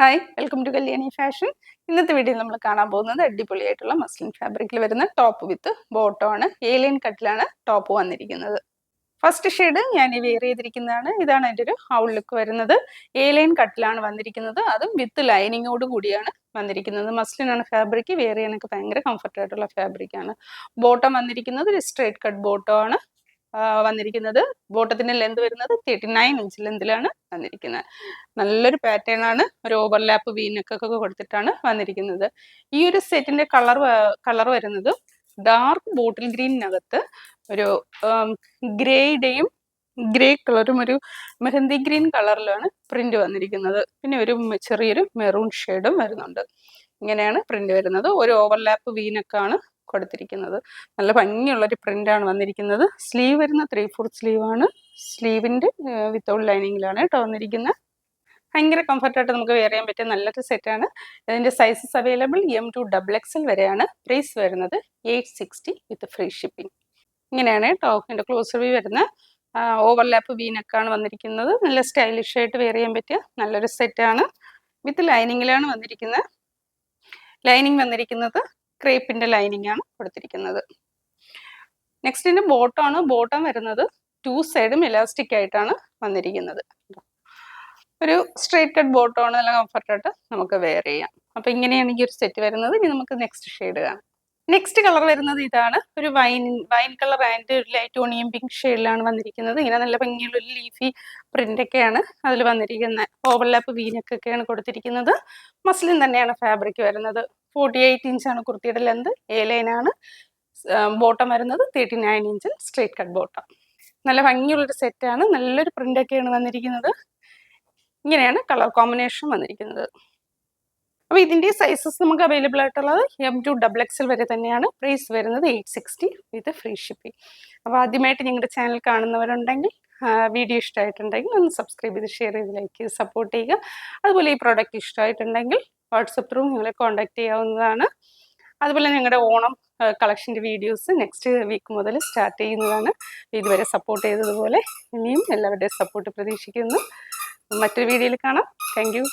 Hi, welcome to Kalyani fashion. ഇന്നത്തെ വീഡിയോയിൽ നമ്മൾ കാണാൻ പോകുന്നത് അടിപൊളിയായിട്ടുള്ള മസ്ലിൻ ഫാബ്രിക്കിൽ വരുന്ന ടോപ്പ് വിത്ത് ബോട്ടം ആണ്. ഏലിയൻ കട്ടിലാണ് ടോപ്പ് വന്നിരിക്കുന്നത്. ഫസ്റ്റ് ഷെയ്ഡ് ഞാൻ വെയർ ചെയ്തിരിക്കുന്നതാണ്. ഇതാണ് എൻ്റെ ഒരു ഹൗൾ ലുക്ക് വരുന്നത്. ഏലിയൻ കട്ടിലാണ് വന്നിരിക്കുന്നത്. അതും വിത്ത് ലൈനിങ്ങോട് കൂടിയാണ് വന്നിരിക്കുന്നത്. മസ്ലിനാണ് ഫാബ്രിക്. വെയർ ചെയ്യാനൊക്കെ ഭയങ്കര കംഫർട്ട് ആയിട്ടുള്ള ഫാബ്രിക്കാണ്. ബോട്ടം വന്നിരിക്കുന്നത് ഒരു സ്ട്രേറ്റ് കട്ട് ബോട്ടം ആണ് വന്നിരിക്കുന്നത്. ബോട്ടത്തിന്റെ ലെന്ത് വരുന്നത് 39 ഇഞ്ച് ലെന്തിലാണ് വന്നിരിക്കുന്നത്. നല്ലൊരു പാറ്റേൺ ആണ്. ഒരു ഓവർലാപ്പ് വീനക്കൊക്കെ കൊടുത്തിട്ടാണ് വന്നിരിക്കുന്നത്. ഈ ഒരു സെറ്റിന്റെ കളർ വരുന്നത് ഡാർക്ക് ബോട്ടിൽ ഗ്രീനിനകത്ത് ഒരു ഗ്രേയുടെയും ഗ്രേ കളറും ഒരു മെഹന്തി ഗ്രീൻ കളറിലാണ് പ്രിന്റ് വന്നിരിക്കുന്നത്. പിന്നെ ഒരു ചെറിയൊരു മെറൂൺ ഷെയ്ഡും വരുന്നുണ്ട്. ഇങ്ങനെയാണ് പ്രിന്റ് വരുന്നത്. ഒരു ഓവർലാപ്പ് വീനക്കാണ് കൊടുത്തിരിക്കുന്നത്. നല്ല ഭംഗിയുള്ളൊരു പ്രിന്റാണ് വന്നിരിക്കുന്നത്. സ്ലീവ് വരുന്ന 3/4 സ്ലീവ് ആണ്. സ്ലീവിന്റെ വിത്തൗട്ട് ലൈനിങ്ങിലാണ് കേട്ടോ വന്നിരിക്കുന്നത്. ഭയങ്കര കംഫർട്ടായിട്ട് നമുക്ക് വെയർ ചെയ്യാൻ പറ്റിയ നല്ലൊരു സെറ്റാണ്. ഇതിന്റെ സൈസസ് അവൈലബിൾ M2XXL വരെയാണ്. പ്രൈസ് വരുന്നത് 860 വിത്ത് ഫ്രീ ഷിപ്പിംഗ്. ഇങ്ങനെയാണ് കേട്ടോ ഇതിന്റെ ക്ലോസർ വ്യൂ വരുന്ന ഓവർലാപ്പ് വീനക്കാണ് വന്നിരിക്കുന്നത്. നല്ല സ്റ്റൈലിഷ് ആയിട്ട് വെയർ ചെയ്യാൻ പറ്റിയ നല്ലൊരു സെറ്റാണ്. വിത്ത് ലൈനിങ്ങിലാണ് വന്നിരിക്കുന്നത്. ലൈനിങ് വന്നിരിക്കുന്നത് ക്രേപ്പിന്റെ ലൈനിങ് ആണ് കൊടുത്തിരിക്കുന്നത്. നെക്സ്റ്റ് ഇതിന്റെ ബോട്ടം ആണ്. ബോട്ടം വരുന്നത് 2 സൈഡും ഇലാസ്റ്റിക് ആയിട്ടാണ് വന്നിരിക്കുന്നത്. ഒരു സ്ട്രേറ്റ് കട്ട് ബോട്ടം ആണ്. നല്ല കംഫർട്ടായിട്ട് നമുക്ക് വെയർ ചെയ്യാം. അപ്പൊ ഇങ്ങനെയാണ് ഈ ഒരു സെറ്റ് വരുന്നത്. ഇനി നമുക്ക് നെക്സ്റ്റ് ഷെയ്ഡ് കാണാം. നെക്സ്റ്റ് കളർ വരുന്നത് ഇതാണ്. ഒരു വൈൻ കളർ ആൻഡ് ഒരു ലൈറ്റ് ഓണിയൻ പിങ്ക് ഷെയ്ഡിലാണ് വന്നിരിക്കുന്നത്. ഇങ്ങനെ നല്ല ഭംഗിയുള്ള ഒരു ലീഫി പ്രിന്റ് ഒക്കെയാണ് അതിൽ വന്നിരിക്കുന്നത്. ഓവർലാപ്പ് വീനക്കൊക്കെയാണ് കൊടുത്തിരിക്കുന്നത്. മസ്ലിൻ തന്നെയാണ് ഫാബ്രിക് വരുന്നത്. 48 ഇഞ്ചാണ് കുർത്തിയുടെ ലെന്ത്. ലൈനാണ്. ബോട്ടം വരുന്നത് 39 ഇഞ്ച് സ്ട്രേറ്റ് കട്ട് ബോട്ടം. നല്ല ഭംഗിയുള്ളൊരു സെറ്റാണ്. നല്ലൊരു പ്രിന്റ് ഒക്കെയാണ് വന്നിരിക്കുന്നത്. ഇങ്ങനെയാണ് കളർ കോമ്പിനേഷൻ വന്നിരിക്കുന്നത്. അപ്പോൾ ഇതിൻ്റെ സൈസസ് നമുക്ക് അവൈലബിൾ ആയിട്ടുള്ളത് M2XXL വരെ തന്നെയാണ്. പ്രൈസ് വരുന്നത് 860 വിത്ത് ഫ്രീ ഷിപ്പിംഗ്. അപ്പോൾ ആദ്യമായിട്ട് ഞങ്ങളുടെ ചാനൽ കാണുന്നവരുണ്ടെങ്കിൽ വീഡിയോ ഇഷ്ടമായിട്ടുണ്ടെങ്കിൽ ഒന്ന് സബ്സ്ക്രൈബ് ചെയ്ത് ഷെയർ ചെയ്ത് ലൈക്ക് ചെയ്ത് സപ്പോർട്ട് ചെയ്യുക. അതുപോലെ ഈ പ്രോഡക്റ്റ് ഇഷ്ടമായിട്ടുണ്ടെങ്കിൽ വാട്സപ്പ് ത്രൂ നിങ്ങളെ കോൺടാക്ട് ചെയ്യാവുന്നതാണ്. അതുപോലെ ഞങ്ങളുടെ ഓണം കളക്ഷൻ്റെ വീഡിയോസ് നെക്സ്റ്റ് വീക്ക് മുതൽ സ്റ്റാർട്ട് ചെയ്യുന്നതാണ്. ഇതുവരെ സപ്പോർട്ട് ചെയ്തതുപോലെ ഇനിയും എല്ലാവരുടെയും സപ്പോർട്ട് പ്രതീക്ഷിക്കുന്നു. മറ്റൊരു വീഡിയോയിൽ കാണാം. Thank you.